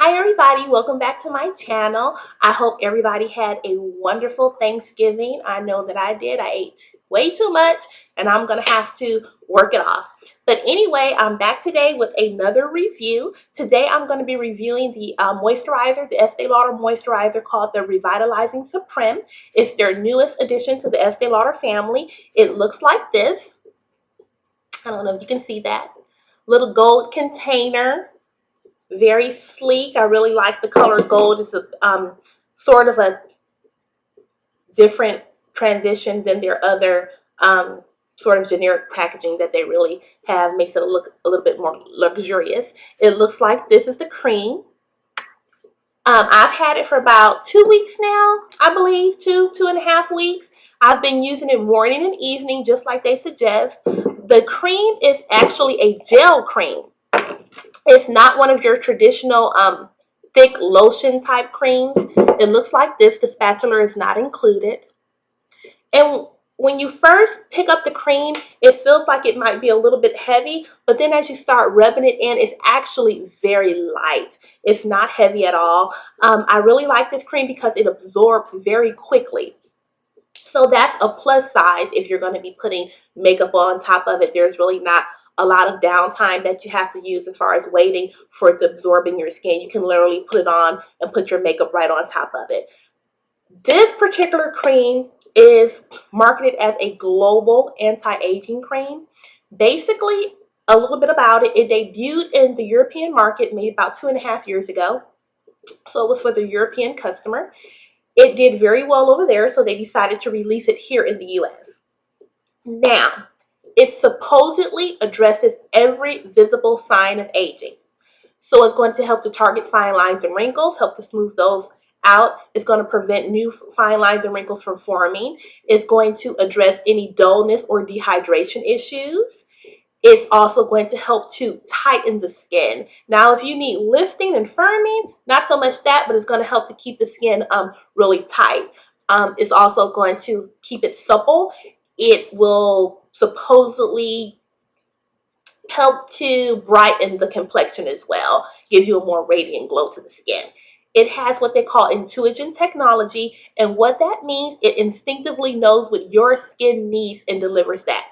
Hi everybody, welcome back to my channel. I hope everybody had a wonderful Thanksgiving. I know that I did. I ate way too much and I'm going to have to work it off. But anyway, I'm back today with another review. Today I'm going to be reviewing the moisturizer, the Estee Lauder moisturizer called the Revitalizing Supreme. It's their newest addition to the Estee Lauder family. It looks like this. I don't know if you can see that. Little gold container. Very sleek. I really like the color gold. It's a sort of a different transition than their other sort of generic packaging that they really have. Makes it look a little bit more luxurious. It looks like this is the cream. I've had it for about 2 weeks now, I believe, 2.5 weeks. I've been using it morning and evening, just like they suggest. The cream is actually a gel cream. It's not one of your traditional thick lotion type creams. It looks like this. The spatula is not included. And when you first pick up the cream, it feels like it might be a little bit heavy, but then as you start rubbing it in, it's actually very light. It's not heavy at all. I really like this cream because it absorbs very quickly. So that's a plus side if you're going to be putting makeup on top of it. There's really not a lot of downtime that you have to use as far as waiting for it to absorb in your skin. You can literally put it on and put your makeup right on top of it. This particular cream is marketed as a global anti-aging cream. Basically, a little bit about it. It debuted in the European market maybe about 2.5 years ago. So it was for the European customer. It did very well over there, so they decided to release it here in the US. Now, it supposedly addresses every visible sign of aging. So it's going to help to target fine lines and wrinkles, help to smooth those out. It's going to prevent new fine lines and wrinkles from forming. It's going to address any dullness or dehydration issues. It's also going to help to tighten the skin. Now, if you need lifting and firming, not so much that, but it's going to help to keep the skin really tight. It's also going to keep it supple. It will supposedly help to brighten the complexion as well, give you a more radiant glow to the skin. It has what they call intuition technology, and what that means, it instinctively knows what your skin needs and delivers that.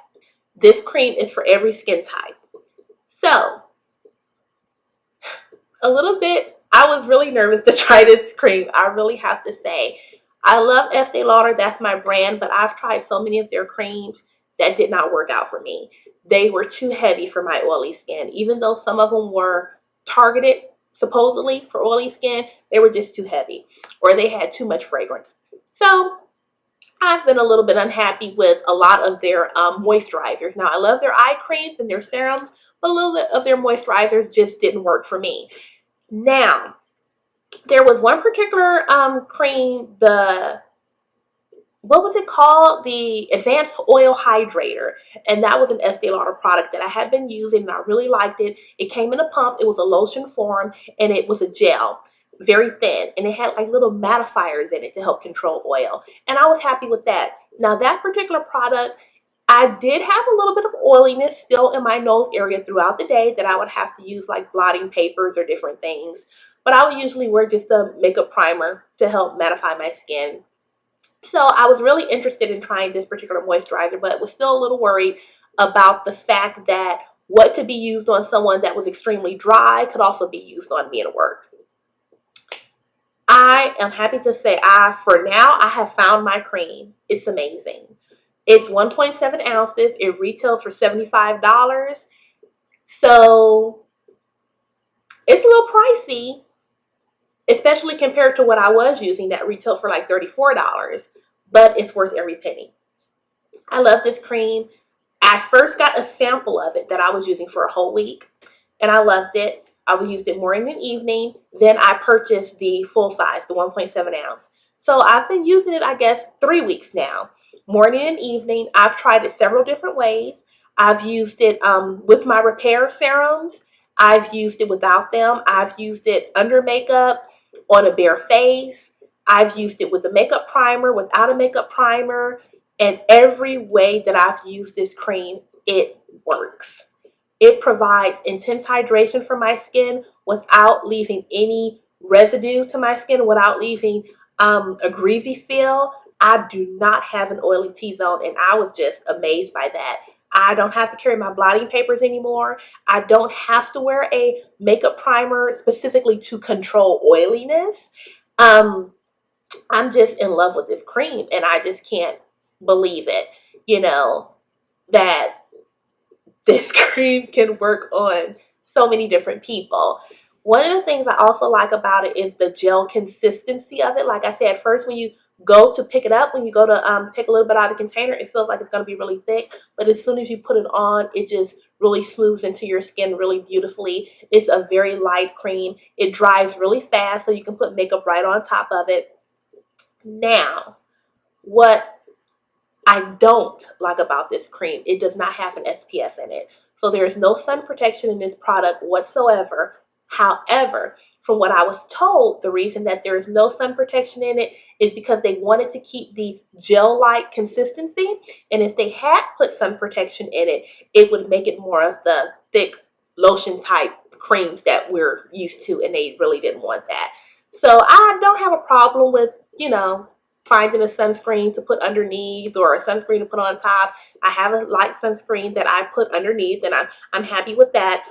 This cream is for every skin type. So, a little bit, I was really nervous to try this cream. I really have to say. I love Estee Lauder, that's my brand, but I've tried so many of their creams that did not work out for me. They were too heavy for my oily skin. Even though some of them were targeted supposedly for oily skin, they were just too heavy or they had too much fragrance. So I've been a little bit unhappy with a lot of their moisturizers. Now, I love their eye creams and their serums, but a little bit of their moisturizers just didn't work for me. Now, there was one particular cream, what was it called? The Advanced Oil Hydrator. And that was an Estee Lauder product that I had been using and I really liked it. It came in a pump. It was a lotion form and it was a gel, very thin. And it had like little mattifiers in it to help control oil. And I was happy with that. Now, that particular product, I did have a little bit of oiliness still in my nose area throughout the day that I would have to use like blotting papers or different things. But I would usually wear just a makeup primer to help mattify my skin. So I was really interested in trying this particular moisturizer, but was still a little worried about the fact that what could be used on someone that was extremely dry could also be used on me at work. I am happy to say for now, I have found my cream. It's amazing. It's 1.7 ounces. It retails for $75. So it's a little pricey, especially compared to what I was using that retailed for like $34, but it's worth every penny. I love this cream. I first got a sample of it that I was using for a whole week, and I loved it. I would use it morning and evening. Then I purchased the full size, the 1.7 ounce. So I've been using it, I guess, 3 weeks now, morning and evening. I've tried it several different ways. I've used it with my repair serums. I've used it without them. I've used it under makeup, on a bare face. I've used it with a makeup primer, without a makeup primer, and every way that I've used this cream, it works. It provides intense hydration for my skin without leaving any residue to my skin, without leaving a greasy feel. I do not have an oily T-zone, and I was just amazed by that. I don't have to carry my blotting papers anymore. I don't have to wear a makeup primer specifically to control oiliness. Um, I'm just in love with this cream, and I just can't believe it, you know, that this cream can work on so many different people. One of the things I also like about it is the gel consistency of it. Like I said, first when you go to pick it up, when you go to take a little bit out of the container, it feels like it's going to be really thick. But as soon as you put it on, it just really smooths into your skin really beautifully. It's a very light cream. It dries really fast, so you can put makeup right on top of it. Now, what I don't like about this cream, it does not have an SPF in it. So there is no sun protection in this product whatsoever. However, from what I was told, the reason that there is no sun protection in it is because they wanted to keep the gel-like consistency. And if they had put sun protection in it, it would make it more of the thick lotion type creams that we're used to, and they really didn't want that. So I don't have a problem with, finding a sunscreen to put underneath or a sunscreen to put on top. I have a light sunscreen that I put underneath, and I'm happy with that.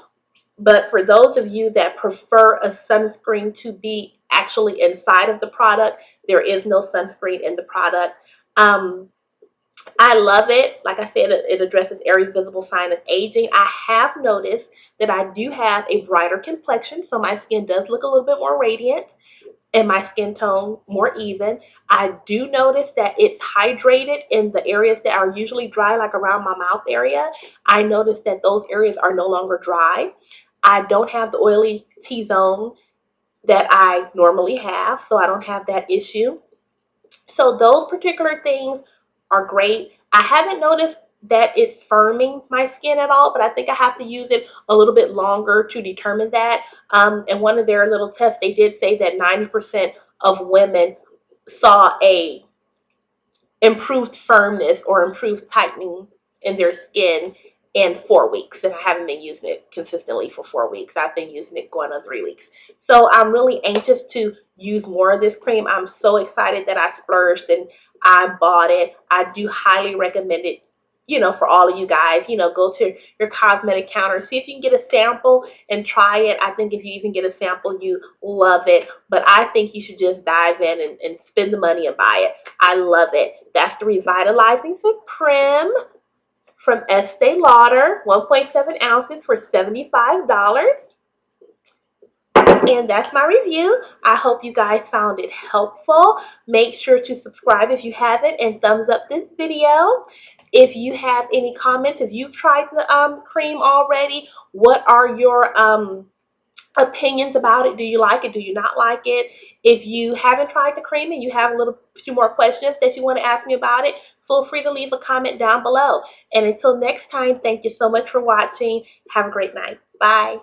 But for those of you that prefer a sunscreen to be actually inside of the product, there is no sunscreen in the product. Um, I love it. Like I said, it addresses every visible sign of aging. I have noticed that I do have a brighter complexion, so my skin does look a little bit more radiant and my skin tone more even. I do notice that it's hydrated in the areas that are usually dry, like around my mouth area. I notice that those areas are no longer dry. I don't have the oily T-zone that I normally have, so I don't have that issue. So those particular things are great. I haven't noticed that it's firming my skin at all, but I think I have to use it a little bit longer to determine that. In one of their little tests, they did say that 90% of women saw a improved firmness or improved tightening in their skin in 4 weeks. And I haven't been using it consistently for 4 weeks. I've been using it going on 3 weeks. So I'm really anxious to use more of this cream. I'm so excited that I splurged and I bought it. I do highly recommend it, for all of you guys. Go to your cosmetic counter, see if you can get a sample and try it. I think if you even get a sample, you love it. But I think you should just dive in and spend the money and buy it. I love it. That's the Revitalizing Creme from Estee Lauder, 1.7 ounces for $75. And that's my review. I hope you guys found it helpful. Make sure to subscribe if you haven't and thumbs up this video. If you have any comments, if you've tried the cream already, what are your opinions about it? Do you like it? Do you not like it? If you haven't tried the cream and you have a little few more questions that you want to ask me about it, feel free to leave a comment down below. And until next time, thank you so much for watching. Have a great night. Bye.